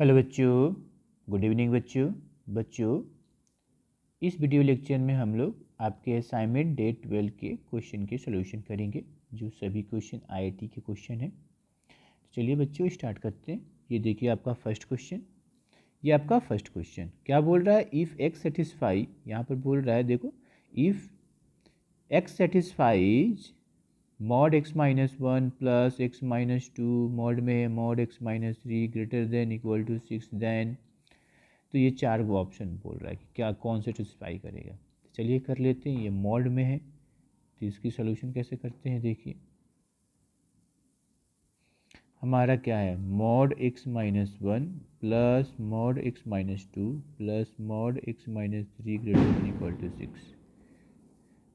Hello बच्चों, good evening बच्चों। इस वीडियो लेक्चर में हम लोग आपके असाइनमेंट डे 12 के क्वेश्चन के सॉल्यूशन करेंगे, जो सभी क्वेश्चन आईआईटी के क्वेश्चन हैं। तो चलिए बच्चों स्टार्ट करते हैं। ये देखिए आपका फर्स्ट क्वेश्चन। ये आपका फर्स्ट क्वेश्चन क्या बोल रहा है? इफ़ एक्स सेटिस्फाई, यहाँ पर बोल रहा है देखो, if x satisfies mod x minus one plus x minus two, mod में है mod x minus three greater than equal to six, then. तो ये चार गो ऑप्शन बोल रहा है कि क्या कौन सेटिस्फाई करेगा। तो चलिए कर लेते हैं। ये मॉड में है तो इसकी सोल्यूशन कैसे करते हैं, देखिए हमारा क्या है, mod x minus one plus mod x minus two plus mod x minus three greater than equal to six.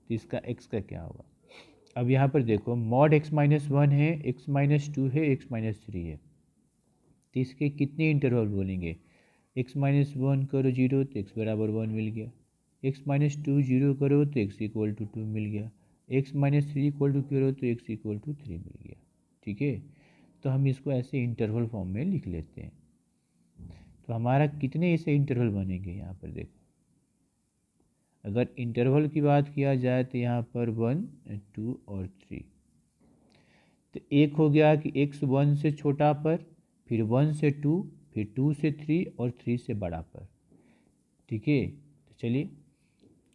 तो इसका एक्स का क्या होगा? अब यहाँ पर देखो, मॉड एक्स माइनस वन है, एक्स माइनस टू है, एक्स माइनस थ्री है। तो इसके कितने इंटरवल बोलेंगे? एक्स माइनस वन करो जीरो तो एक्स बराबर वन मिल गया, एक्स माइनस टू जीरो करो तो एक्स इक्वल टू टू मिल गया, x minus three equal to करो तो एक्स इक्वल टू थ्री मिल गया। ठीक है, तो हम इसको ऐसे इंटरवल फॉर्म में लिख लेते हैं। तो हमारा कितने ऐसे इंटरवल बनेंगे यहाँ पर देखो, अगर इंटरवल की बात किया जाए तो यहाँ पर वन, टू और थ्री। तो एक हो गया कि एक्स वन से छोटा पर, फिर वन से टू, फिर टू से थ्री और थ्री से बड़ा पर। ठीक है, तो चलिए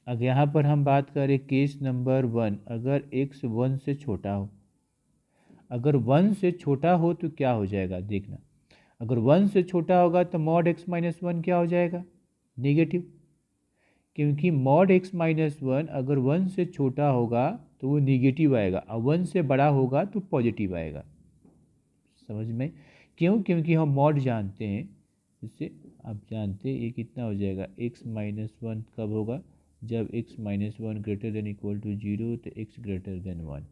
अब यहाँ पर हम बात करें केस नंबर वन। अगर एक्स वन से छोटा हो, अगर वन से छोटा हो तो क्या हो जाएगा देखना। अगर वन से छोटा होगा तो मॉड एक्स माइनस वन क्या हो जाएगा? नेगेटिव, क्योंकि मॉड एक्स माइनस वन अगर वन से छोटा होगा तो वो निगेटिव आएगा, और वन से बड़ा होगा तो पॉजिटिव आएगा। समझ में? क्यों? क्योंकि हम मॉड जानते हैं, इससे आप जानते हैं ये कितना हो जाएगा, एक्स माइनस वन कब होगा? जब x minus one greater than equal to zero, तो एक्स ग्रेटर देन वन।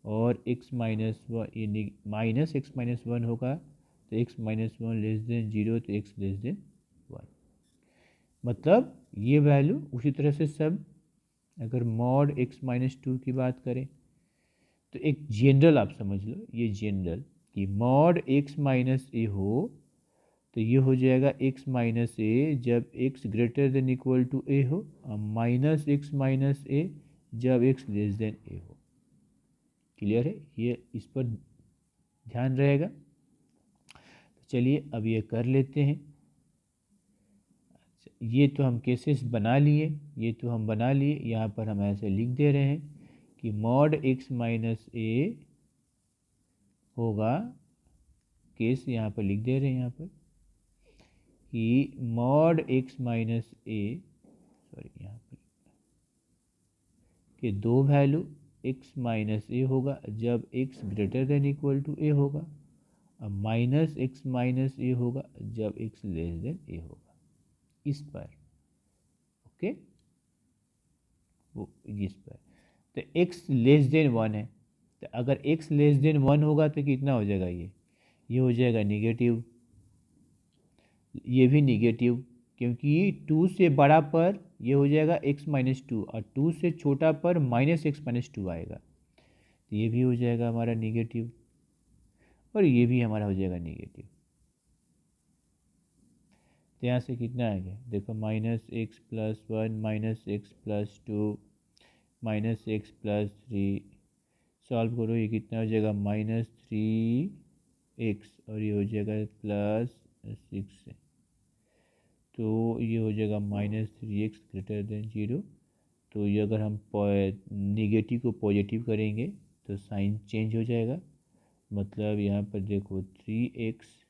और एक्स माइनस वन ये माइनस एक्स माइनस वन होगा तो x minus one less than zero, तो एक्स लेस देन वन। मतलब ये वैल्यू उसी तरह से सब। अगर मॉड एक्स माइनस टू की बात करें तो एक जनरल आप समझ लो, ये जनरल कि मॉड एक्स माइनस ए हो तो ये हो जाएगा एक्स माइनस ए जब x greater than equal to a हो, और माइनस एक्स माइनस ए जब एक्स लेस देन ए हो। क्लियर है? ये इस पर ध्यान रहेगा। तो चलिए अब ये कर लेते हैं। ये तो हम केसेस बना लिए, यहाँ पर हम ऐसे लिख दे रहे हैं कि मॉड एक्स माइनस ए होगा, केस यहाँ पर लिख दे रहे हैं यहाँ पर कि मॉड एक्स माइनस ए, सॉरी यहाँ पर कि दो वैल्यू एक्स माइनस ए होगा जब x greater than equal to a होगा, और माइनस एक्स माइनस ए होगा जब एक्स लेस देन ए होगा। इस पर ओके, वो इस पर तो एक्स लेस देन वन है, तो अगर एक्स लेस देन वन होगा तो कितना हो जाएगा? ये हो जाएगा निगेटिव, ये भी निगेटिव, क्योंकि टू से बड़ा पर ये हो जाएगा एक्स माइनस टू, और टू से छोटा पर माइनस एक्स माइनस टू आएगा, तो ये भी हो जाएगा हमारा निगेटिव, और ये भी हमारा हो जाएगा निगेटिव। तो यहाँ से कितना आ गया देखो, minus x plus one, minus x plus two, minus x plus three. Solve करो, ये कितना हो जाएगा? माइनस थ्री एक्स, और ये हो जाएगा प्लस सिक्स, तो ये हो जाएगा minus three x greater then zero. तो ये अगर हम निगेटिव को पॉजिटिव करेंगे तो साइन चेंज हो जाएगा। मतलब यहाँ पर देखो three x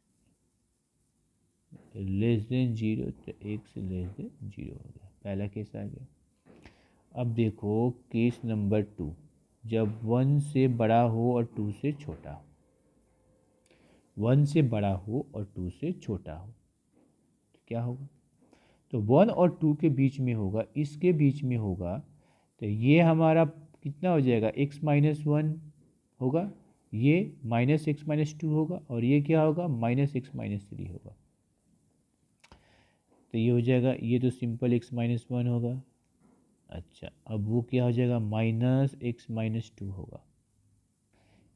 less than zero, तो एक्स लेस देन जीरो हो गया, पहला केस आ गया। अब देखो केस नंबर टू, जब वन से बड़ा हो और टू से छोटा हो, वन से बड़ा हो और टू से छोटा हो तो क्या होगा? तो वन और टू के बीच में होगा, इसके बीच में होगा, तो ये हमारा कितना हो जाएगा? एक्स माइनस वन होगा, ये माइनस एक्स माइनस टू होगा, और ये क्या होगा? माइनस एक्स माइनस थ्री होगा। तो ये हो जाएगा, ये तो सिंपल एक्स माइनस वन होगा। अच्छा, अब वो क्या हो जाएगा? माइनस एक्स माइनस टू होगा,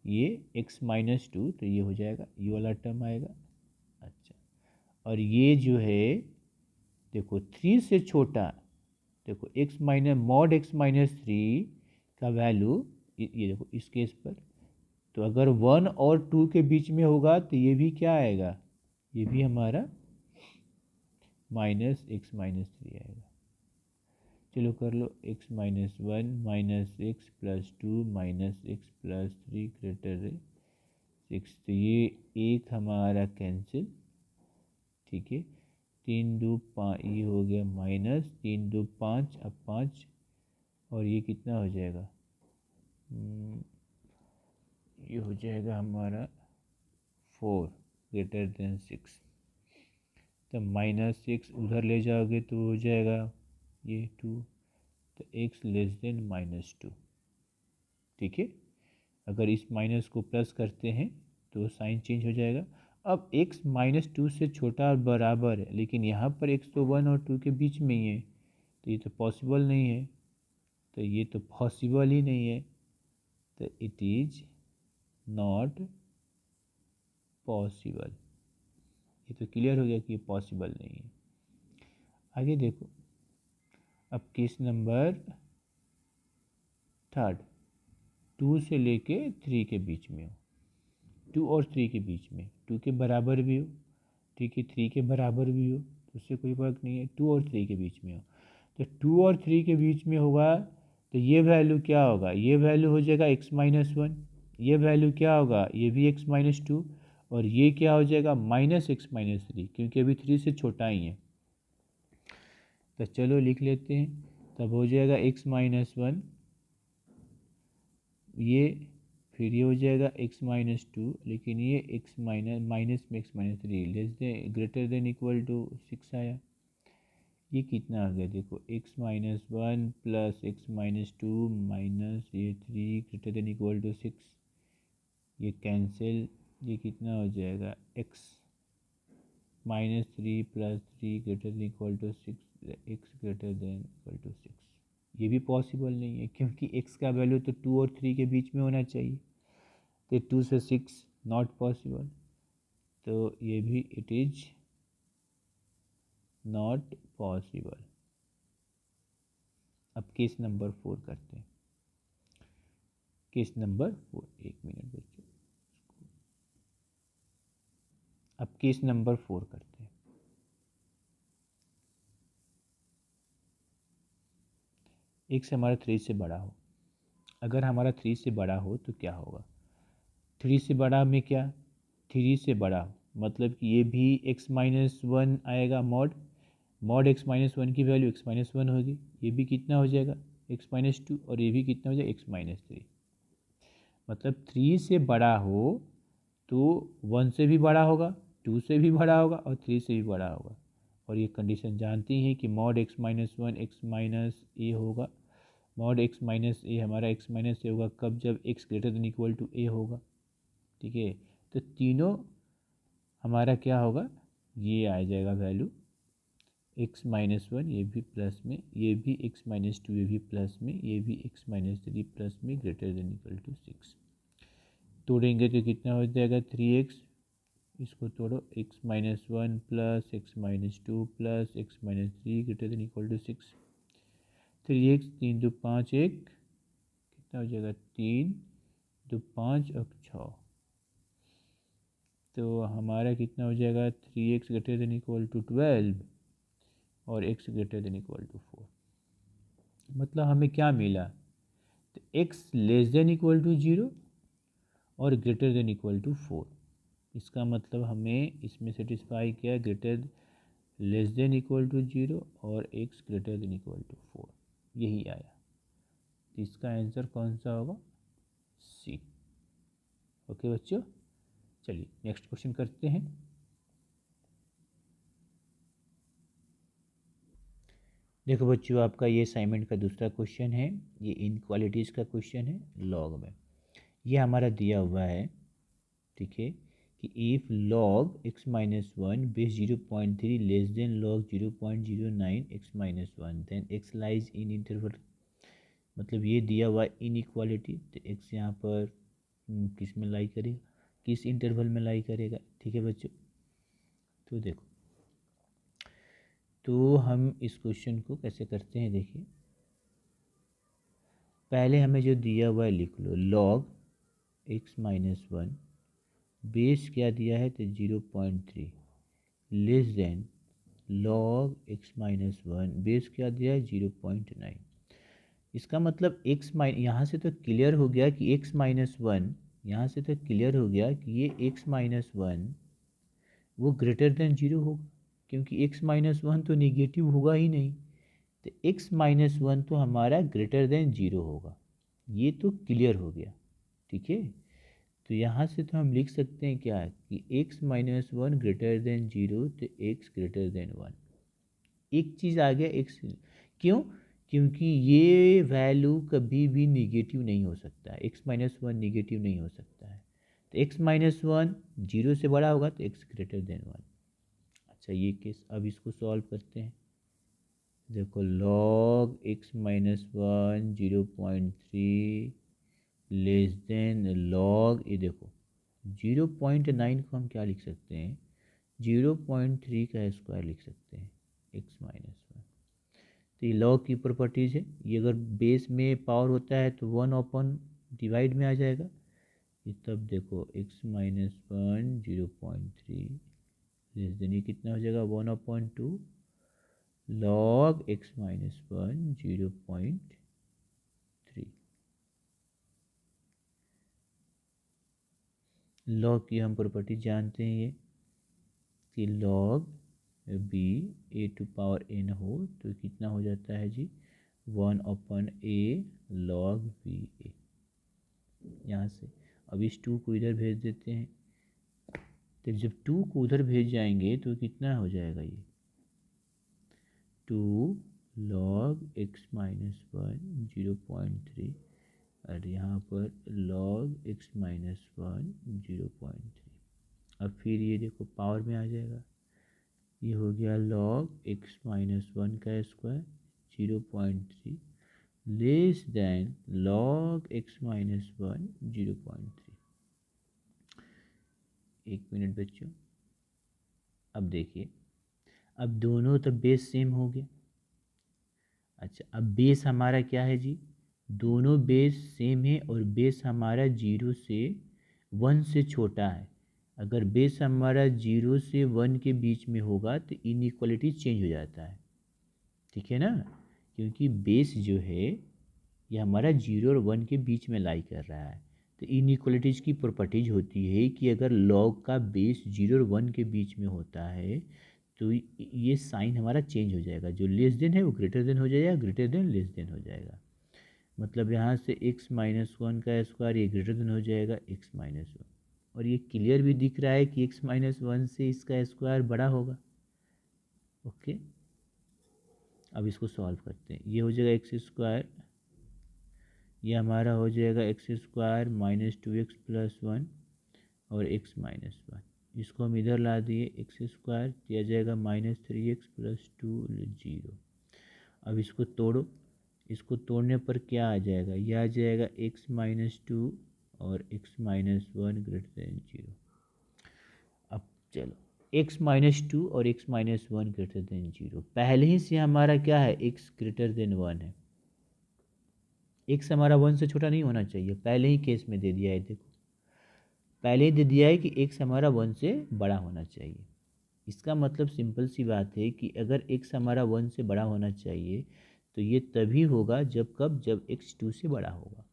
ये एक्स माइनस टू, तो ये हो जाएगा, ये वाला टर्म आएगा। अच्छा, और ये जो है देखो 3 से छोटा, देखो x minus mod x minus 3 का वैल्यू ये देखो इस केस पर, तो अगर 1 और 2 के बीच में होगा तो ये भी क्या आएगा, ये भी हमारा माइनस x माइनस 3 आएगा। चलो कर लो, x minus 1 minus x plus 2 minus x plus 3 greater 6, तो ये एक हमारा कैंसिल, ठीक है। 3 2 5, ये हो गया माइनस 3 2 5, अब 5 और ये कितना हो जाएगा, ये हो जाएगा हमारा 4 ग्रेटर देन 6, तो माइनस 6 उधर ले जाओगे तो हो जाएगा ये 2, तो x लेस देन माइनस 2, ठीक है। अगर इस माइनस को प्लस करते हैं तो साइन चेंज हो जाएगा। अब x माइनस 2 से छोटा और बराबर है, लेकिन यहाँ पर x तो 1 और 2 के बीच में ही है, तो ये तो पॉसिबल नहीं है, तो ये तो पॉसिबल ही नहीं है, तो इट इज नॉट पॉसिबल। ये तो क्लियर हो गया कि ये पॉसिबल नहीं है। आगे देखो, अब केस नंबर 3, 2 से लेके 3 के बीच में हो, 2 और 3 के बीच में, 2 के बराबर भी हो, ठीक है, 3 के बराबर भी हो, तो उससे कोई फर्क नहीं है, 2 और 3 के बीच में हो, तो 2 और 3 के बीच में होगा तो ये वैल्यू क्या होगा, ये वैल्यू हो जाएगा x माइनस 1, ये वैल्यू क्या होगा, ये भी x माइनस 2, और ये क्या हो जाएगा माइनस एक्स माइनस 3, क्योंकि अभी 3 से छोटा ही है। तो चलो लिख लेते हैं, तब हो जाएगा x माइनस 1, ये फिर ये हो जाएगा x माइनस 2, लेकिन ये x माइनस में x minus 3 less than greater than equal to 6 आया। ये कितना आ गया, देखो x minus 1 plus x minus 2 minus ये 3 ग्रेटर देन इक्वल टू 6, ये कैंसिल, ये कितना हो जाएगा x minus 3 plus 3 greater than equal to 6, x greater than equal to 6। ये भी पॉसिबल नहीं है, क्योंकि x का वैल्यू तो 2 और 3 के बीच में होना चाहिए, तो 2 से 6 नॉट पॉसिबल, तो ये भी इट इज नॉट पॉसिबल। अब केस नंबर 4 करते हैं, केस नंबर 4, एक मिनट बच्चों, अब केस नंबर 4 करते हैं। x हमारा 3 से बड़ा हो, अगर हमारा 3 से बड़ा हो तो क्या होगा, 3 से बड़ा में क्या, 3 से बड़ा हो मतलब कि ये भी x माइनस 1 आएगा, मॉड x माइनस 1 की वैल्यू x माइनस 1 होगी, ये भी कितना हो जाएगा x माइनस 2, और ये भी कितना हो जाएगा x माइनस 3, मतलब 3 से बड़ा हो तो 1 से भी बड़ा होगा, 2 से भी बड़ा होगा और 3 से भी बड़ा होगा। और ये कंडीशन जानती हैं कि mod x minus 1 x minus a होगा, मॉड x माइनस ए हमारा x माइनस ए होगा कब, जब x greater than equal to a होगा, ठीक है। तो तीनों हमारा क्या होगा, ये आ जाएगा वैल्यू x माइनस 1, ये भी प्लस में, ये भी x माइनस 2, ये भी प्लस में, ये भी x माइनस 3 प्लस में ग्रेटर देन इक्वल टू 6। तोड़ेंगे तो कितना हो जाएगा 3x, इसको तोड़ो, x minus 1 plus x minus 2 plus x minus 3 greater than equal to 6, 3x 3 2 5 1, कितना हो जाएगा 3 2 5 और 6, तो हमारा कितना हो जाएगा 3x greater than equal to 12 और x greater than equal to 4। मतलब हमें क्या मिला, तो x less than equal to 0 और ग्रेटर देन इक्वल टू 4, इसका मतलब हमें इसमें सेटिस्फाई किया greater less than equal to 0 और x greater than equal to 4, यही आया। तो इसका आंसर कौन सा होगा, सी। ओके बच्चों, चलिए नेक्स्ट क्वेश्चन करते हैं। देखो बच्चों, आपका ये असाइनमेंट का दूसरा क्वेश्चन है, ये इनक्वालिटीज़ का क्वेश्चन है लॉग में। ये हमारा दिया हुआ है, ठीक है, कि if log x minus 1 base 0.3 less than log 0.09 x minus 1 then x lies in interval, मतलब ये दिया हुआ इनइक्वालिटी, तो x यहाँ पर किस में लाई करेगा, किस इंटरवल में लाई करेगा, ठीक है बच्चों। तो देखो तो हम इस क्वेश्चन को कैसे करते हैं, देखिए पहले हमें जो दिया हुआ है लिख लो, लॉग x-1 बेस क्या दिया है तो 0.3 less than log x-1 base क्या दिया है 0.9। इसका मतलब यहाँ से तो क्लियर हो गया कि x-1, यहाँ से तो क्लियर हो गया कि ये x-1 वो ग्रेटर देन 0 होगा, क्योंकि x-1 तो निगेटिव होगा ही नहीं, तो x-1 तो हमारा ग्रेटर देन 0 होगा। ये तो क्लियर हो गया, ठीक है। तो यहाँ से तो हम लिख सकते हैं क्या कि x-1 ग्रेटर देन 0 तो x ग्रेटर देन 1। एक चीज़ आ गया x, क्यों, क्योंकि ये वैल्यू कभी भी निगेटिव नहीं हो सकता है, x-1 निगेटिव नहीं हो सकता है, तो x-1 0 से बड़ा होगा तो x ग्रेटर देन 1। अच्छा ये केस, अब इसको सॉल्व करते हैं। देखो log x-1 0.3 less than log, ये देखो 0.9 को हम क्या लिख सकते हैं, 0.3 का स्क्वायर लिख सकते हैं x-1। तो ये लॉग की प्रॉपर्टीज़ है, ये अगर बेस में पावर होता है तो 1/, डिवाइड में आ जाएगा ये, तब देखो x-1 0.3 लेस देन ये कितना हो जाएगा 1/2 लॉग x-1 0.3। लॉग की हम प्रॉपर्टी जानते हैं ये कि लॉग b a⁴ हो तो कितना हो जाता है जी 1/a log b a। यहाँ से अब इस 2 को इधर भेज देते हैं, तो जब 2 को उधर भेज जाएंगे तो कितना हो जाएगा ये 2 log x-1 0.3 और यहाँ पर log x-1 0.3। अब फिर ये देखो पावर में आ जाएगा, ये हो गया log x-1 का square 0.3 less then log x-1 0.3। एक मिनट बच्चों, अब देखिए, अब दोनों तो बेस सेम हो गया। अच्छा अब बेस हमारा क्या है जी, दोनों बेस सेम है और बेस हमारा 0 से 1 से छोटा है। अगर बेस हमारा 0 से 1 के बीच में होगा तो इनइक्वालिटी चेंज हो जाता है, ठीक है ना, क्योंकि बेस जो है ये हमारा 0 और 1 के बीच में लाई कर रहा है। तो इनइक्वालिटीज़ की प्रॉपर्टीज होती है कि अगर लॉग का बेस 0 और 1 के बीच में होता है तो ये साइन हमारा चेंज हो जाएगा, जो लेस देन है वो ग्रेटर देन हो जाएगा, ग्रेटर देन लेस देन हो जाएगा। मतलब यहाँ से x-1 का स्क्वायर ये ग्रेटर देन हो जाएगा x-1, और ये क्लियर भी दिख रहा है कि x-1 से इसका स्क्वायर बड़ा होगा। ओके अब इसको सॉल्व करते हैं, ये हो जाएगा x², ये हमारा हो जाएगा x² -2x+1 और x-1, इसको हम इधर ला दिए x² दिया जाएगा -3x+2 0। अब इसको तोड़ो, इसको तोड़ने पर क्या आ जाएगा, यह आ जाएगा x-2 और x-1 ग्रेटर देन 0। अब चलो x-2 और x-1 ग्रेटर देन 0, पहले ही से हमारा क्या है x ग्रेटर देन 1 है, x हमारा 1 से छोटा नहीं होना चाहिए, पहले ही केस में दे दिया है, देखो पहले ही दे दिया है कि x हमारा 1 से बड़ा होना चाहिए। इसका मतलब सिंपल सी बात है कि अगर x हमारा 1 से बड़ा होना चाहिए तो ये तभी होगा जब कब, जब x 2 से बड़ा होगा।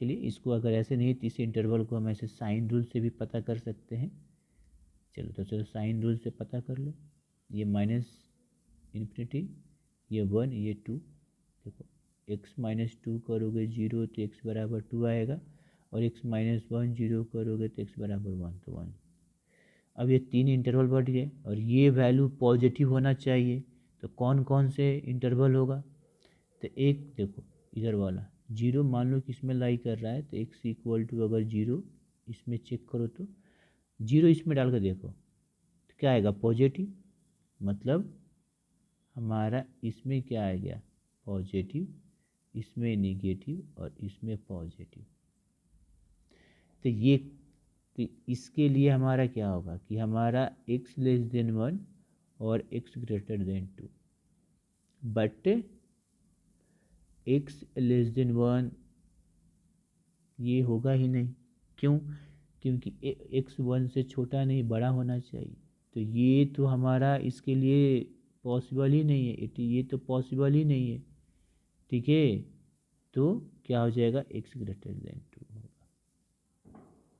चलिए इसको अगर ऐसे नहीं तो इस इंटरवल को हम ऐसे साइन रूल से भी पता कर सकते हैं। चलो साइन रूल से पता कर लो, ये -∞, ये 1, ये 2, देखो x-2 करोगे 0 तो x बराबर 2 आएगा, और x-1 0 करोगे तो x बराबर 1 तो 1। अब ये 3 इंटरवल बढ़ गए और ये वैल्यू पॉजिटिव होना चाहिए, तो कौन कौन से इंटरवल होगा, तो एक देखो इधर वाला 0 मान लो कि इसमें लाई कर रहा है, तो x अगर 0 इसमें चेक करो तो 0 इसमें डाल कर देखो तो क्या आएगा पॉजिटिव, मतलब हमारा इसमें क्या आ गया पॉजिटिव, इसमें निगेटिव और इसमें पॉजिटिव। तो ये तो इसके लिए हमारा क्या होगा कि हमारा x < 1 और x greater then 2, but x less then 1 ये होगा ही नहीं। क्यों? क्योंकि x 1 से छोटा नहीं बड़ा होना चाहिए, तो ये तो हमारा इसके लिए पॉसिबल ही नहीं है, ये तो पॉसिबल ही नहीं है। ठीक है, तो क्या हो जाएगा, x ग्रेटर देन 2 होगा,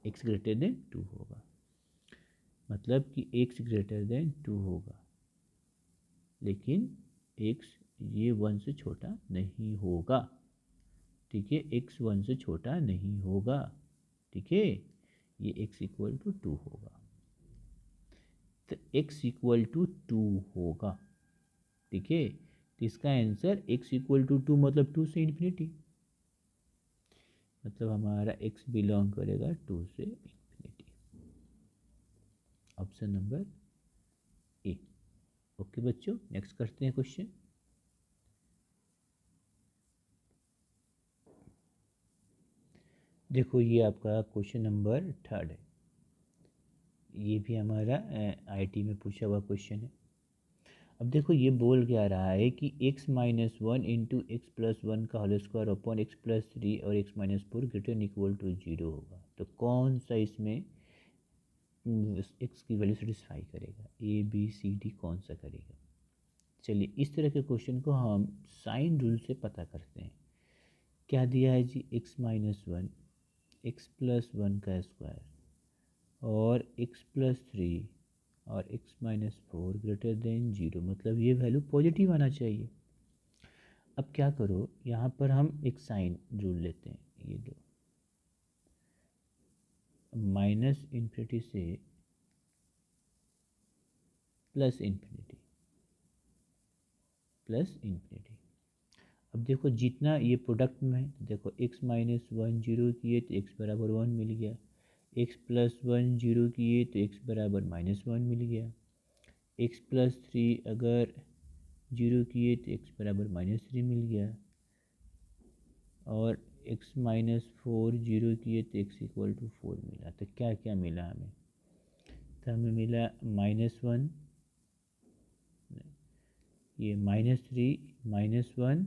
x ग्रेटर देन 2 होगा, मतलब कि x ग्रेटर देन 2 होगा, लेकिन x ये 1 से छोटा नहीं होगा। ठीक है, x 1 से छोटा नहीं होगा। ठीक है, ये x इक्वल टू 2 होगा, तो x इक्वल टू 2 होगा। ठीक है, तो इसका आंसर x इक्वल टू 2 मतलब 2 से इन्फिनिटी, मतलब हमारा x बिलोंग करेगा 2 से infinity. Option number A. Okay बच्चों, नेक्स्ट करते हैं क्वेश्चन। देखो ये आपका क्वेश्चन नंबर 3 है, ये भी हमारा आईटी में पूछा हुआ क्वेश्चन है। अब देखो ये बोल क्या रहा है कि x minus 1 into x plus 1 का whole square upon x plus 3 और x minus 4 greater equal to 0 होगा। तो कौन सा इसमें x की वैल्यू सेटिस्फाई करेगा, ए बी सी डी कौन सा करेगा। चलिए इस तरह के क्वेश्चन को हम साइन रूल से पता करते हैं। क्या दिया है जी, x माइनस 1 एक्स प्लस 1 का स्क्वायर और x प्लस 3 और x माइनस 4 ग्रेटर देन 0, मतलब ये वैल्यू पॉजिटिव आना चाहिए। अब क्या करो, यहाँ पर हम एक साइन रूल लेते हैं, ये दो माइनस इन्फिनिटी से प्लस इन्फिनिटी, प्लस इन्फिनिटी। अब देखो जितना ये प्रोडक्ट में है, देखो x माइनस 1 जीरो किए तो x बराबर 1 मिल गया, x प्लस 1 जीरो किए तो x बराबर माइनस 1 मिल गया, x प्लस 3 अगर जीरो किए तो x बराबर माइनस 3 मिल गया, और x माइनस 4 जीरो किए तो x इक्वल टू 4 मिला। तो क्या क्या मिला हमें, तो हमें मिला माइनस 1, ये माइनस 3, माइनस 1,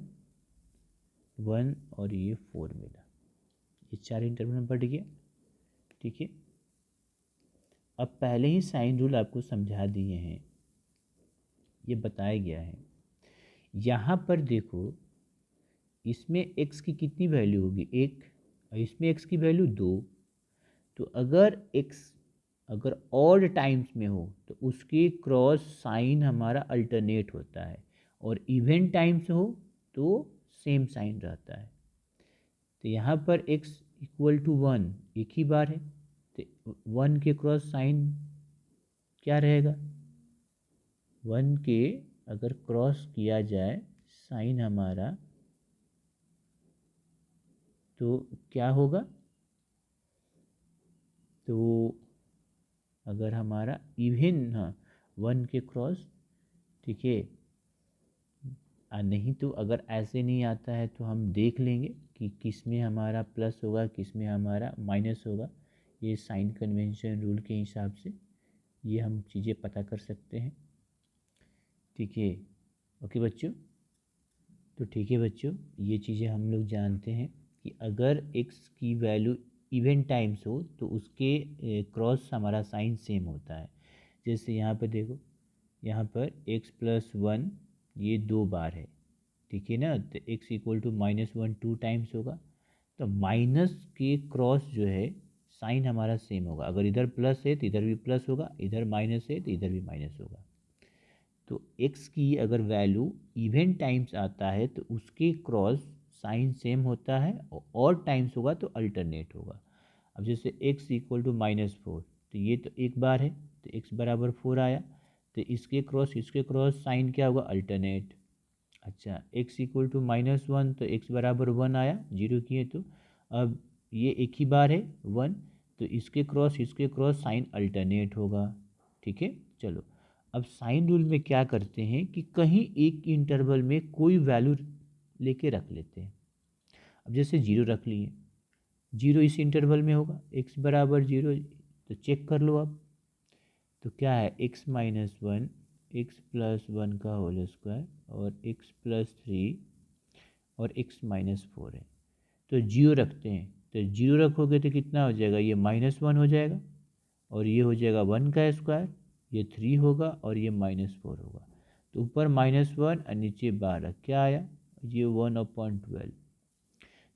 1 और ये 4 मिला, ये 4 इंटरवल में बढ़ गया। ठीक है, अब पहले ही साइन रूल आपको समझा दिए हैं, ये बताया गया है। यहाँ पर देखो इसमें x की कितनी वैल्यू होगी, 1, और इसमें x की वैल्यू 2। तो अगर x अगर ऑड टाइम्स में हो तो उसके क्रॉस साइन हमारा अल्टरनेट होता है, और इवन टाइम्स हो तो सेम साइन रहता है। तो यहाँ पर x इक्वल टू 1 एक ही बार है, तो 1 के क्रॉस साइन क्या रहेगा, 1 के अगर क्रॉस किया जाए साइन हमारा तो क्या होगा, तो अगर हमारा इवन, हाँ 1 के क्रॉस, ठीक है, नहीं तो अगर ऐसे नहीं आता है तो हम देख लेंगे कि किस में हमारा प्लस होगा किस में हमारा माइनस होगा। ये साइन कन्वेंशन रूल के हिसाब से ये हम चीज़ें पता कर सकते हैं। ठीक है, ओके बच्चों, तो ठीक है बच्चों, ये चीज़ें हम लोग जानते हैं कि अगर x की वैल्यू इवन टाइम्स हो तो उसके क्रॉस हमारा साइन सेम होता है। जैसे यहाँ पर देखो, यहाँ पर x प्लस 1 ये 2 बार है, ठीक है ना, तो x equal to minus 1 2 times होगा, तो माइनस के क्रॉस जो है साइन हमारा सेम होगा। अगर इधर प्लस है तो इधर भी प्लस होगा, इधर माइनस है तो इधर भी माइनस होगा। तो x की अगर वैल्यू इवन टाइम्स आता है तो उसके क्रॉस साइन सेम होता है, और टाइम्स होगा तो अल्टरनेट होगा। अब जैसे x इक्वल टू माइनस 4, तो ये तो एक बार है तो x बराबर 4 आया, तो इसके क्रॉस साइन क्या होगा, अल्टरनेट। अच्छा, x इक्वल टू माइनस 1, तो x बराबर 1 आया, जीरो किए तो अब ये एक ही बार है 1, तो इसके क्रॉस साइन अल्टरनेट होगा। ठीक है, चलो अब साइन रूल में क्या करते हैं कि कहीं एक इंटरवल में कोई वैल्यू लेके रख लेते हैं। अब जैसे 0 रख लिए, 0 इस इंटरवल में होगा, x बराबर 0, तो चेक कर लो अब, तो क्या है x minus 1 x plus one का होल स्क्वायर और एक्स प्लस थ्री और एक्स माइनस फोर है। तो जीरो रखते हैं, तो जीरो रखोगे तो कितना हो जाएगा, ये माइनस वन हो जाएगा और ये हो जाएगा वन का स्क्वायर, ये थ्री होगा और ये माइनस फोर होगा। तो ऊपर माइनस वन और नीचे 12, क्या आया, ये 1/12।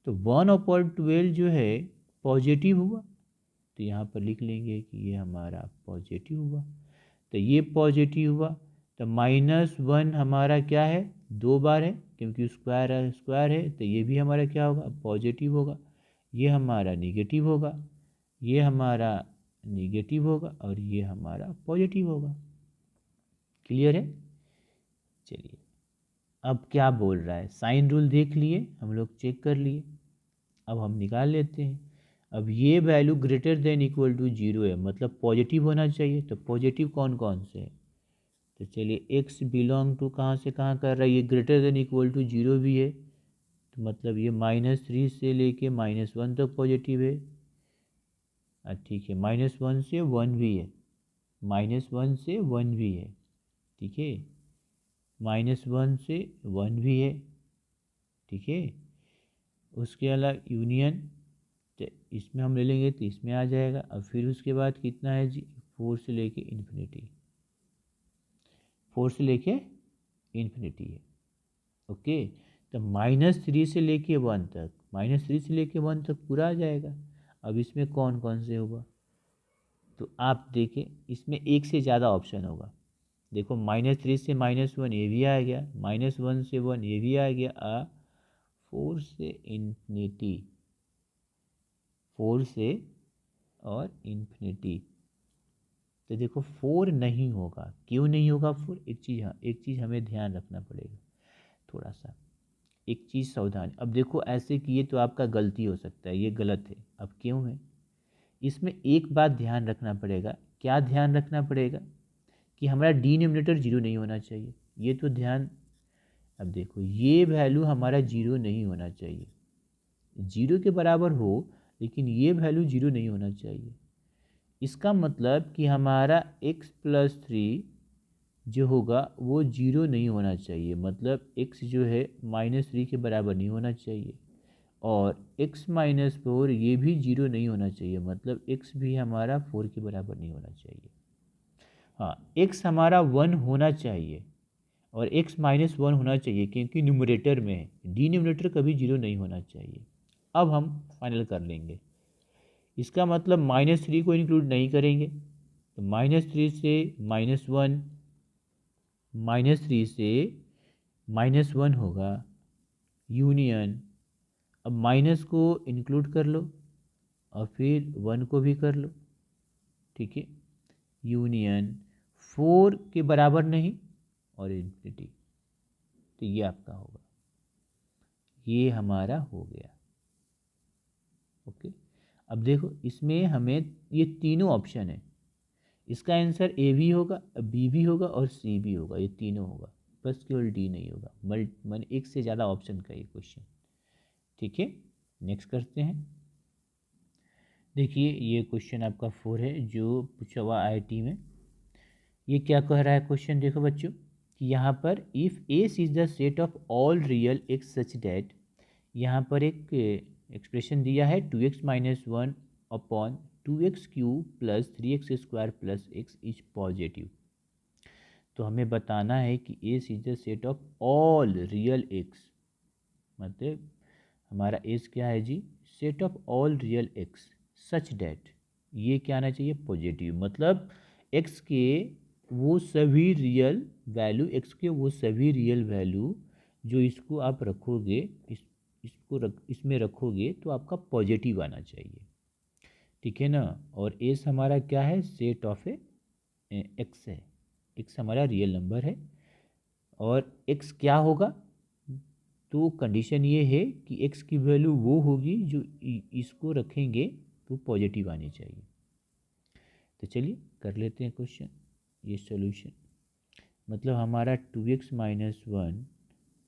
तो 1/12 जो है पॉजिटिव हुआ, तो यहाँ पर लिख लेंगे कि ये हमारा पॉजिटिव हुआ। तो ये पॉजिटिव हुआ, तो माइनस वन हमारा क्या है, 2 बार है, क्योंकि स्क्वायर है, तो ये भी हमारा क्या होगा, पॉजिटिव होगा। ये हमारा निगेटिव होगा, ये हमारा निगेटिव होगा और ये हमारा पॉजिटिव होगा। क्लियर है। चलिए अब क्या बोल रहा है, साइन रूल देख लिए हम लोग, चेक कर लिए, अब हम निकाल लेते हैं। अब ये value greater than equal to zero है, मतलब पॉजिटिव होना चाहिए। तो पॉजिटिव कौन कौन से है, तो चलिए एक्स बिलोंग टू कहाँ से कहाँ कर रहा है, ये greater than equal to zero भी है, तो मतलब ये -3 से लेके -1 तक पॉजिटिव है। ठीक है, -1 से 1 भी है, -1 से 1 भी है, ठीक है, -1 से 1 भी है, ठीक है। उसके अलावा यूनियन, तो इसमें हम ले लेंगे तो इसमें आ जाएगा। अब फिर उसके बाद कितना है जी, 4 से लेके इन्फिनिटी, 4 से लेके इन्फिनिटी है, ओके। तो -3 से लेके 1 तक, -3 से लेके 1 तक पूरा आ जाएगा। अब इसमें कौन कौन से होगा, तो आप देखें इसमें एक से ज़्यादा ऑप्शन होगा। देखो -3 से -1 ये भी आ गया, -1 से 1 ये भी आ गया, 4 से इन्फिनिटी, 4 से और इन्फिनिटी। तो देखो 4 नहीं होगा, क्यों नहीं होगा 4, एक चीज़, हाँ एक चीज़ हमें ध्यान रखना पड़ेगा थोड़ा सा, एक चीज़ सावधान। अब देखो ऐसे किए तो आपका गलती हो सकता है, ये गलत है। अब क्यों है, इसमें एक बात ध्यान रखना पड़ेगा, क्या ध्यान रखना पड़ेगा, कि हमारा डिनोमिनेटर जीरो नहीं होना चाहिए, ये तो ध्यान। अब देखो ये वैल्यू हमारा जीरो नहीं होना चाहिए, जीरो के बराबर हो, लेकिन ये वैल्यू जीरो नहीं होना चाहिए। इसका मतलब कि हमारा x प्लस थ्री जो होगा वो जीरो नहीं होना चाहिए, मतलब x जो है -3 के बराबर नहीं होना चाहिए, और x माइनस फोर ये भी जीरो नहीं होना चाहिए, मतलब x भी हमारा 4 के बराबर नहीं होना चाहिए। हाँ, x हमारा 1 होना चाहिए और x -1 होना चाहिए, क्योंकि न्यूमरेटर में है, डिनोमिनेटर कभी जीरो नहीं होना चाहिए। अब हम फाइनल कर लेंगे, इसका मतलब -3 को इंक्लूड नहीं करेंगे, तो -3 से -1, -3 से -1 होगा, यूनियन। अब माइनस को इंक्लूड कर लो और फिर 1 को भी कर लो, ठीक है, यूनियन 4 के बराबर नहीं और इन्फिनिटी। तो ये आपका होगा, ये हमारा हो गया, ओके। अब देखो इसमें हमें ये तीनों ऑप्शन है, इसका आंसर ए भी होगा, बी भी होगा और सी भी होगा, ये तीनों होगा, बस केवल डी नहीं होगा। मन एक से ज़्यादा ऑप्शन का ये क्वेश्चन, ठीक है। नेक्स्ट करते हैं। देखिए ये क्वेश्चन आपका 4 है जो पूछा हुआ IIT में। ये क्या कह रहा है क्वेश्चन, देखो बच्चों, कि यहाँ पर if S is the set of all real x such that, यहाँ पर एक एक्सप्रेशन दिया है 2x - 1 upon 2x cube plus 3x square plus x is positive. तो हमें बताना है कि S is the set of all real x, मतलब हमारा एस क्या है जी, set of all real x such that, ये क्या आना चाहिए, पॉजिटिव, मतलब एक्स के वो सभी रियल वैल्यू, एक्स के वो सभी रियल वैल्यू जो इसको आप रखोगे, इसमें रखोगे तो आपका पॉजिटिव आना चाहिए, ठीक है ना। और एस हमारा क्या है, सेट ऑफ एक्स है, एक्स हमारा रियल नंबर है, और एक्स क्या होगा, तो कंडीशन ये है कि x की वैल्यू वो होगी जो इसको रखेंगे तो पॉजिटिव आनी चाहिए। तो चलिए कर लेते हैं क्वेश्चन, ये सॉल्यूशन, मतलब हमारा 2x - 1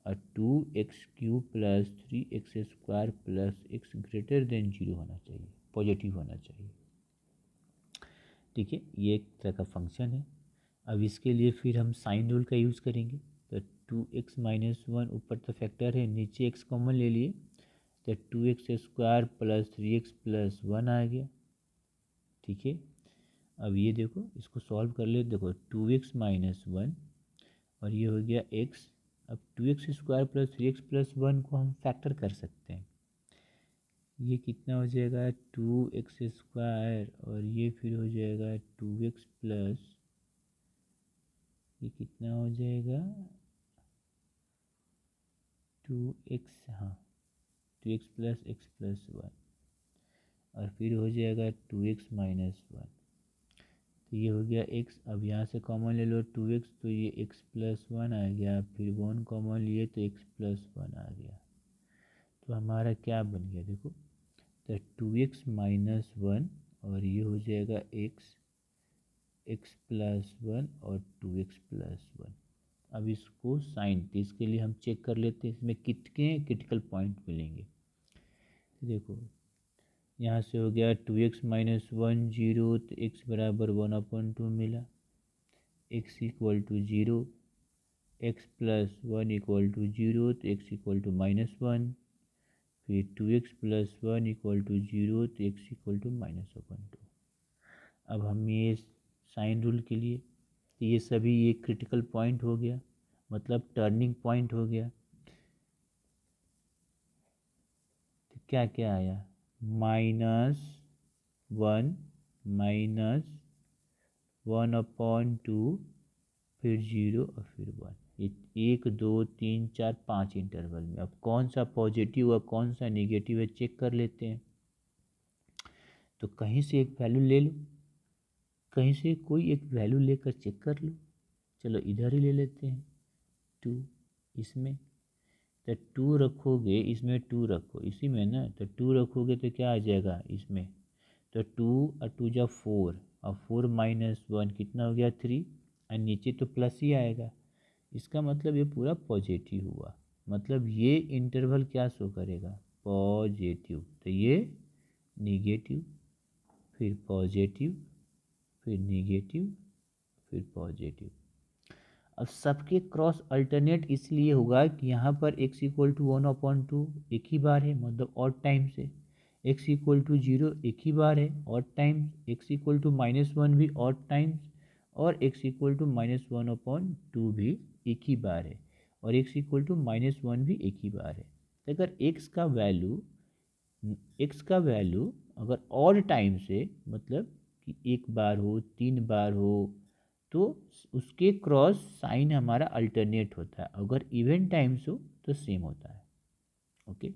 और 2x cube plus 3x square plus x greater then 0 होना चाहिए, पॉजिटिव होना चाहिए, ठीक है। ये एक तरह का फंक्शन है। अब इसके लिए फिर हम साइन रूल का यूज़ करेंगे। तो 2x-1 ऊपर तो फैक्टर है, नीचे x कॉमन ले लिए, तो 2x² + 3x + 1 आ गया। ठीक है, अब ये देखो इसको सॉल्व कर ले, देखो 2x-1 और ये हो गया x। अब 2x² + 3x + 1 को हम फैक्टर कर सकते हैं। ये कितना हो जाएगा 2x² और ये फिर हो जाएगा 2x प्लस, ये कितना हो जाएगा 2x, हाँ 2x + x + 1 और फिर हो जाएगा 2x-1। तो ये हो गया x। अब यहाँ से कॉमन ले लो 2x, तो ये x + 1 आ गया, फिर 1 कॉमन लिए तो x + 1 आ गया। तो हमारा क्या बन गया देखो, तो 2x-1 और ये हो जाएगा x + 1 और 2x + 1। अब इसको साइन, तो इसके लिए हम चेक कर लेते हैं इसमें कितने क्रिटिकल पॉइंट मिलेंगे। तो देखो यहाँ से हो गया 2x-1 0, तो x = 1/2 मिला, x = 0, x + 1 = 0, तो x = -1, फिर 2x + 1 = 0, तो x = -2। अब हम ये साइन रूल के लिए, तो ये सभी ये क्रिटिकल पॉइंट हो गया, मतलब टर्निंग पॉइंट हो गया। तो क्या क्या आया, -1 -1/2, फिर 0 और फिर 1। ये 1 2 3 4 5 इंटरवल में। अब कौन सा पॉजिटिव और कौन सा नेगेटिव है चेक कर लेते हैं। तो कहीं से एक वैल्यू ले लो, कहीं से कोई एक वैल्यू लेकर चेक कर लो। चलो इधर ही ले लेते हैं 2, इसमें तो 2 रखोगे, इसमें 2 रखो, इसी में ना, तो 2 रखोगे तो क्या आ जाएगा इसमें, तो 2 और 2 जा 4 और 4 - 1 कितना हो गया 3, और नीचे तो प्लस ही आएगा। इसका मतलब ये पूरा पॉजिटिव हुआ, मतलब ये इंटरवल क्या शो करेगा, पॉजिटिव। तो ये निगेटिव, फिर पॉजिटिव, फिर निगेटिव, फिर पॉजिटिव। अब सबके क्रॉस अल्टरनेट इसलिए होगा कि यहाँ पर x = 1/2 एक ही बार है, मतलब ऑड टाइम से, x = 0 एक ही बार है ऑड टाइम्स, x = -1 भी ऑड टाइम्स, और x = -1/2 भी एक ही बार है, और x = -1 भी एक ही बार है। तो अगर x का वैल्यू अगर ऑड टाइम से, मतलब कि एक बार हो 3 बार हो, तो उसके क्रॉस साइन हमारा अल्टरनेट होता है, अगर इवन टाइम्स हो तो सेम होता है। ओके,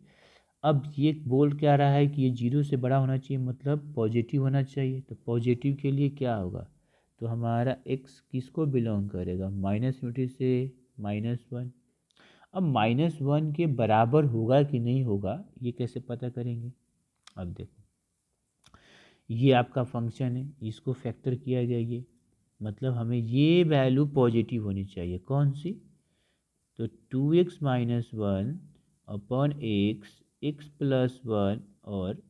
अब ये बोल क्या रहा है कि ये 0 से बड़ा होना चाहिए, मतलब पॉजिटिव होना चाहिए। तो पॉजिटिव के लिए क्या होगा, तो हमारा x किसको बिलोंग करेगा, -∞ से -1। अब -1 के बराबर होगा कि नहीं होगा, ये कैसे पता करेंगे। अब देखो ये आपका फंक्शन है, इसको फैक्टर किया गया, ये मतलब हमें ये वैल्यू पॉजिटिव होनी चाहिए, कौन सी, तो 2x-1/x, x + 1 और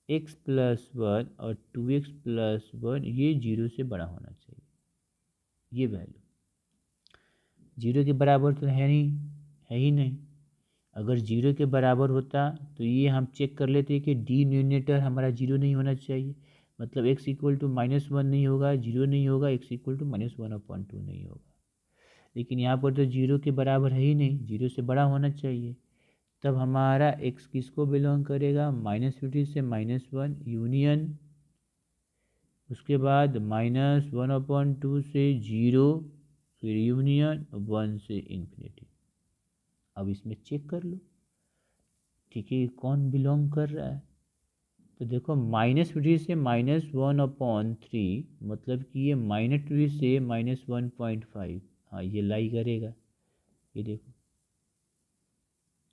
x + 1 और 2x + 1, ये 0 से बड़ा होना चाहिए। ये वैल्यू 0 के बराबर तो है नहीं, है ही नहीं। अगर 0 के बराबर होता तो ये हम चेक कर लेते कि डिनोमिनेटर हमारा 0 नहीं होना चाहिए, मतलब x = -1 नहीं होगा, 0 नहीं होगा, x = -1/2 नहीं होगा। लेकिन यहाँ पर तो 0 के बराबर है ही नहीं, 0 से बड़ा होना चाहिए। तब हमारा x किसको बिलोंग करेगा, -∞ से -1 यूनियन, उसके बाद -1/2 से 0, फिर यूनियन 1 से ∞। अब इसमें चेक कर लो, ठीक है, कौन बिलोंग कर रहा है। तो देखो -∞ से -1/3, मतलब कि ये -2 से -1.5, हाँ ये लाई करेगा। ये देखो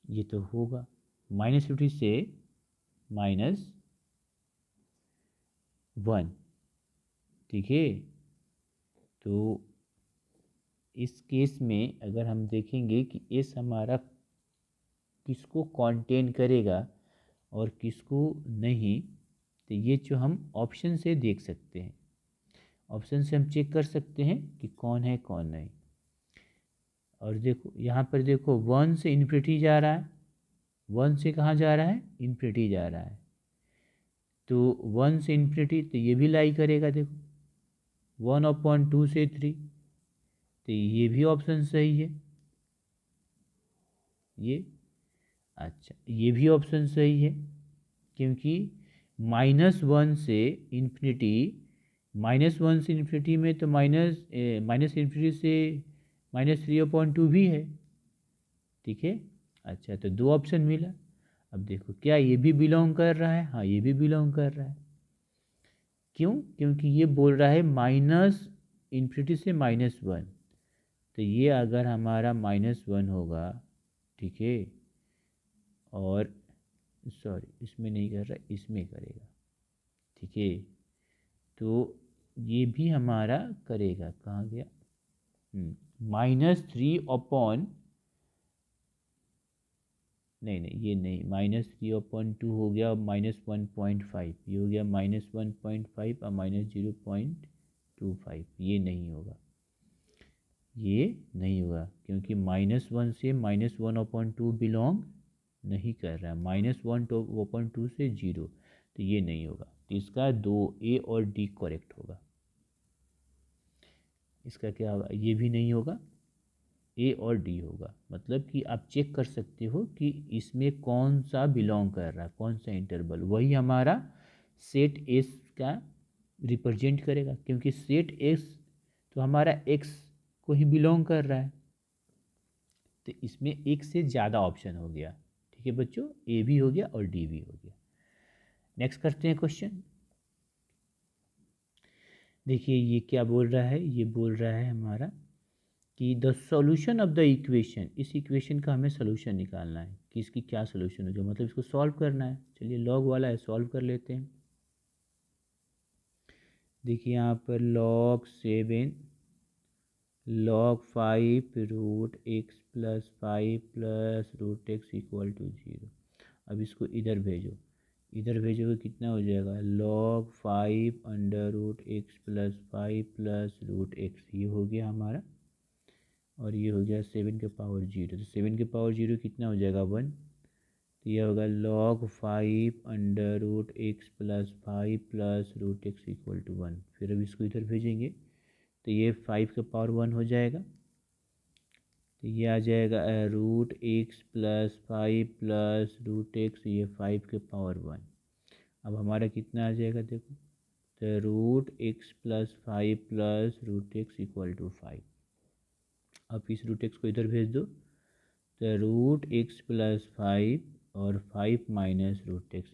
ये तो होगा -∞ से -1, ठीक है। तो इस केस में अगर हम देखेंगे कि एस हमारा किसको कॉन्टेन करेगा और किसको नहीं, तो ये जो हम ऑप्शन से देख सकते हैं, ऑप्शन से हम चेक कर सकते हैं कि कौन है कौन नहीं। और देखो यहाँ पर देखो 1 से इन्फिनिटी जा रहा है, 1 से कहाँ जा रहा है, इन्फिनिटी जा रहा है। तो 1 से इन्फिनिटी तो ये भी लाई करेगा, देखो 1/2 से 3, तो ये भी ऑप्शन सही है। ये अच्छा, ये भी ऑप्शन सही है, क्योंकि -1 से इन्फिनिटी, -1 से इन्फिनिटी में तो माइनस इन्फिनिटी से -3/2 भी है। ठीक है, अच्छा तो 2 ऑप्शन मिला। अब देखो क्या ये भी बिलोंग कर रहा है, हाँ ये भी बिलोंग कर रहा है। क्यों, क्योंकि ये बोल रहा है माइनस इन्फिनिटी से -1, तो ये अगर हमारा -1 होगा, ठीक है, और सॉरी इसमें नहीं कर रहा, इसमें करेगा, ठीक है, तो ये भी हमारा करेगा, कहाँ गया, -3 नहीं ये नहीं, -3/2 हो गया, -1.5 ये हो गया, -1.5 और -0.25, ये नहीं होगा, ये नहीं होगा, क्योंकि -1 से -1/2 बिलोंग नहीं कर रहा है, -1/2 से 0, तो ये नहीं होगा। तो इसका 2 ए और डी करेक्ट होगा। इसका क्या होगा, ये भी नहीं होगा, ए और डी होगा। मतलब कि आप चेक कर सकते हो कि इसमें कौन सा बिलोंग कर रहा है, कौन सा इंटरवल, वही हमारा सेट एस का रिप्रेजेंट करेगा, क्योंकि सेट एस तो हमारा एक्स को ही बिलोंग कर रहा है, तो इसमें एक से ज़्यादा ऑप्शन हो गया। ठीक है बच्चों, ए भी हो गया और डी भी हो गया। नेक्स्ट करते हैं क्वेश्चन। देखिए ये क्या बोल रहा है, ये बोल रहा है हमारा कि the solution of the equation, इस इक्वेशन का हमें सॉल्यूशन निकालना है कि इसकी क्या सॉल्यूशन होगा, मतलब इसको सॉल्व करना है। चलिए लॉग वाला है, सॉल्व कर लेते हैं। देखिए यहाँ पर log 7 log 5 √x + 5 + √x = 0। अब इसको इधर भेजो, इधर भेजोगे कितना हो जाएगा, log 5 √x + 5 + √x, ये हो गया हमारा, और ये हो गया 7 के पावर 0, तो 7 के पावर 0 कितना हो जाएगा, 1, तो यह होगा log 5 √x + 5 + √x = 1। फिर अब इसको इधर भेजेंगे तो ये 5 का पावर 1 हो जाएगा, तो ये आ जाएगा √x + 5 + √x, ये 5 के पावर 1। अब हमारा कितना आ जाएगा, देखो, तो √x + 5 + √x = 5। अब इस √x को इधर भेज दो, तो √x + 5 और 5 - √x,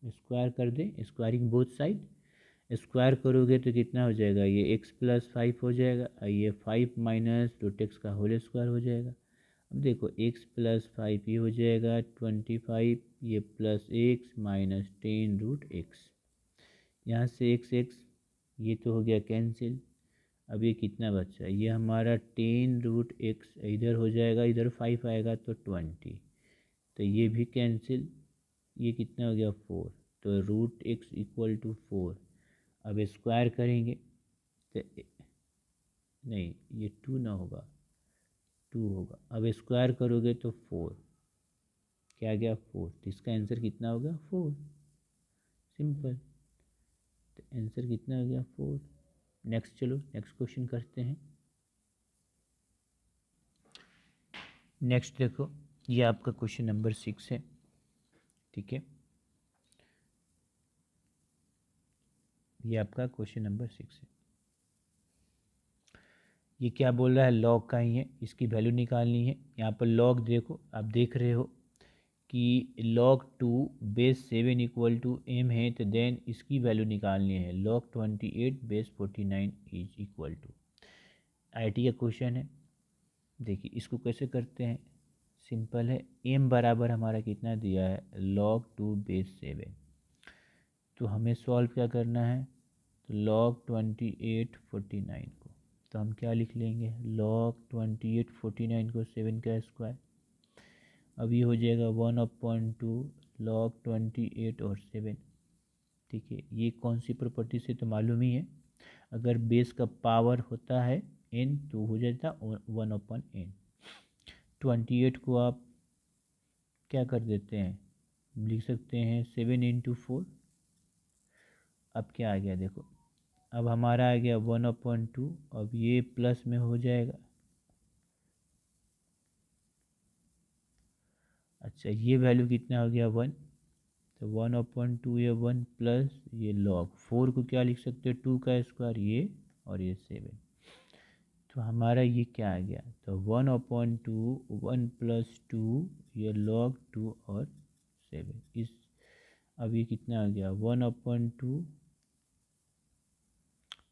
स्क्वायर कर दें, स्क्वायरिंग बोथ साइड, स्क्वायर करोगे तो कितना हो जाएगा, ये x + 5 हो जाएगा, ये 5 - √x का होल स्क्वायर हो जाएगा। अब देखो x + 5 ये हो जाएगा 25, ये +x - 10 √x, यहाँ से x ये तो हो गया कैंसिल। अब ये कितना बचा, ये हमारा 10 √x इधर हो जाएगा, इधर 5 आएगा तो 20, तो ये भी कैंसिल, ये कितना हो गया 4, तो √x = 4। अब स्क्वायर करेंगे तो नहीं, ये 2 ना होगा, 2 होगा, अब स्क्वायर करोगे तो 4, क्या गया 4, तो इसका आंसर कितना हो गया 4, सिंपल, तो आंसर कितना हो गया 4। नेक्स्ट, चलो नेक्स्ट क्वेश्चन करते हैं। नेक्स्ट देखो, ये आपका क्वेश्चन नंबर 6 है, ठीक है, ये आपका क्वेश्चन नंबर 6 है। ये क्या बोल रहा है, लॉग का ही है, इसकी वैल्यू निकालनी है। यहाँ पर लॉग देखो, आप देख रहे हो कि log 2 √7 = m है, तो देन इसकी वैल्यू निकालनी है, log 28 √49 = IT का क्वेश्चन है। देखिए इसको कैसे करते हैं, सिंपल है, m बराबर हमारा कितना दिया है, log 2/7, तो हमें सॉल्व क्या करना है, तो log 28 √49 को, तो हम क्या लिख लेंगे, log 28 √49 को 7 का स्क्वायर, अब ये हो जाएगा 1/2 log 28 और 7। ठीक है, ये कौन सी प्रॉपर्टी से तो मालूम ही है, अगर बेस का पावर होता है n तो हो जाता 1/n। 28 को आप क्या कर देते हैं, लिख सकते हैं 7 × 4। अब क्या आ गया देखो, अब हमारा आ गया 1/2। अब ये प्लस में हो जाएगा। अच्छा ये वैल्यू कितना हो गया 1, तो 1/2 ये 1 प्लस ये लॉग 4 को क्या लिख सकते हैं 2 का स्क्वायर ये, और ये 7। तो हमारा ये क्या आ गया, तो 1/2 1 + 2 ये log 2 और 7 इस। अब ये कितना आ गया 1/2,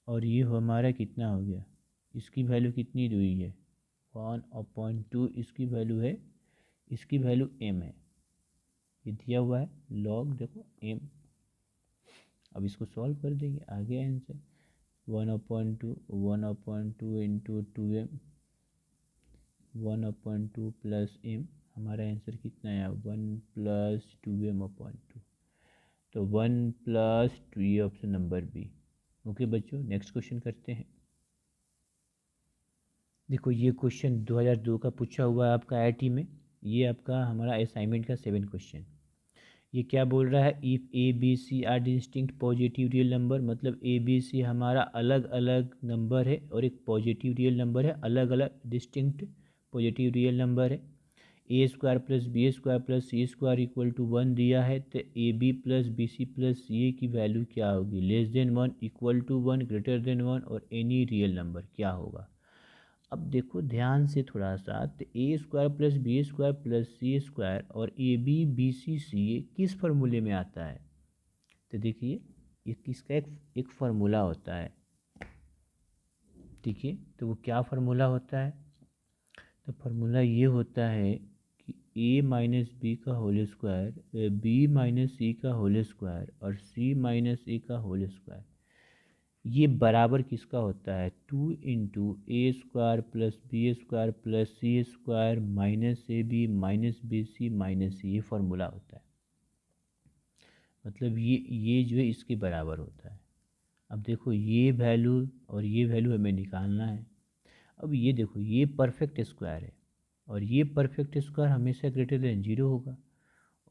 और ये हमारा कितना हो गया, इसकी वैल्यू कितनी हुई है 1/2, इसकी वैल्यू है, इसकी वैल्यू m है, ये दिया हुआ है log देखो m। अब इसको सॉल्व कर देंगे, आ गया आंसर 1/2 × 2m 1/2 प्लस m। हमारा आंसर कितना है 1 + 2m/2, तो 1 + 2, ये ऑप्शन नंबर बी। ओके बच्चों, नेक्स्ट क्वेश्चन करते हैं। देखो ये क्वेश्चन 2002 का पूछा हुआ है आपका IIT में। ये आपका हमारा असाइनमेंट का 7 क्वेश्चन। ये क्या बोल रहा है, if a b c are distinct positive real number, मतलब ए बी सी हमारा अलग अलग नंबर है और एक पॉजिटिव रियल नंबर है, अलग अलग डिस्टिंक्ट पॉजिटिव रियल नंबर है। a² + b² + c² = 1 दिया है, तो a b plus b c plus c की वैल्यू क्या होगी, <1 = 1 > 1 और एनी रियल नंबर क्या होगा। अब देखो ध्यान से थोड़ा सा, तो a² + b² + c² और ए बी बी सी सी ए किस फार्मूले में आता है, तो देखिए ये किसका एक फार्मूला होता है। ठीक है, तो वो क्या फार्मूला होता है, तो फार्मूला ये होता है कि a - b का होल स्क्वायर b - c का होल स्क्वायर और c - a का होल स्क्वायर, ये बराबर किसका होता है 2 × a² + b² + c² - ab - bc - c, ये फार्मूला होता है। मतलब ये जो है इसके बराबर होता है। अब देखो ये वैल्यू और ये वैल्यू हमें निकालना है। अब ये देखो ये परफेक्ट स्क्वायर है और ये परफेक्ट स्क्वायर हमेशा > 0 होगा,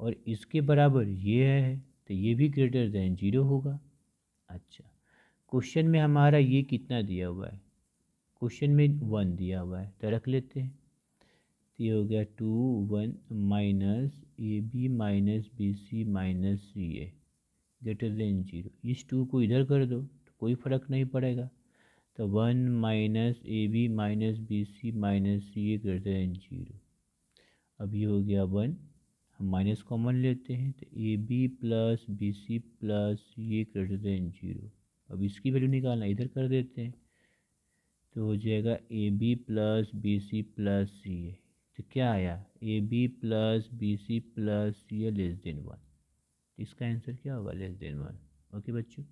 और इसके बराबर ये है तो ये भी > 0 होगा। अच्छा, क्वेश्चन में हमारा ये कितना दिया हुआ है, क्वेश्चन में 1 दिया हुआ है, तो रख लेते हैं। तो ये हो गया 2 1 - ab - bc - ca > 0। इस 2 को इधर कर दो तो कोई फर्क नहीं पड़ेगा, तो 1 - ab - bc - ca > 0। अब ये हो गया 1, हम माइनस कॉमन लेते हैं, तो a b plus b c plus ये > 0। अब इसकी वैल्यू निकालना, इधर कर देते हैं, तो हो जाएगा a b plus b c plus c a. तो क्या आया a b plus b c plus c a <1। इसका आंसर क्या होगा <1। ओके बच्चों।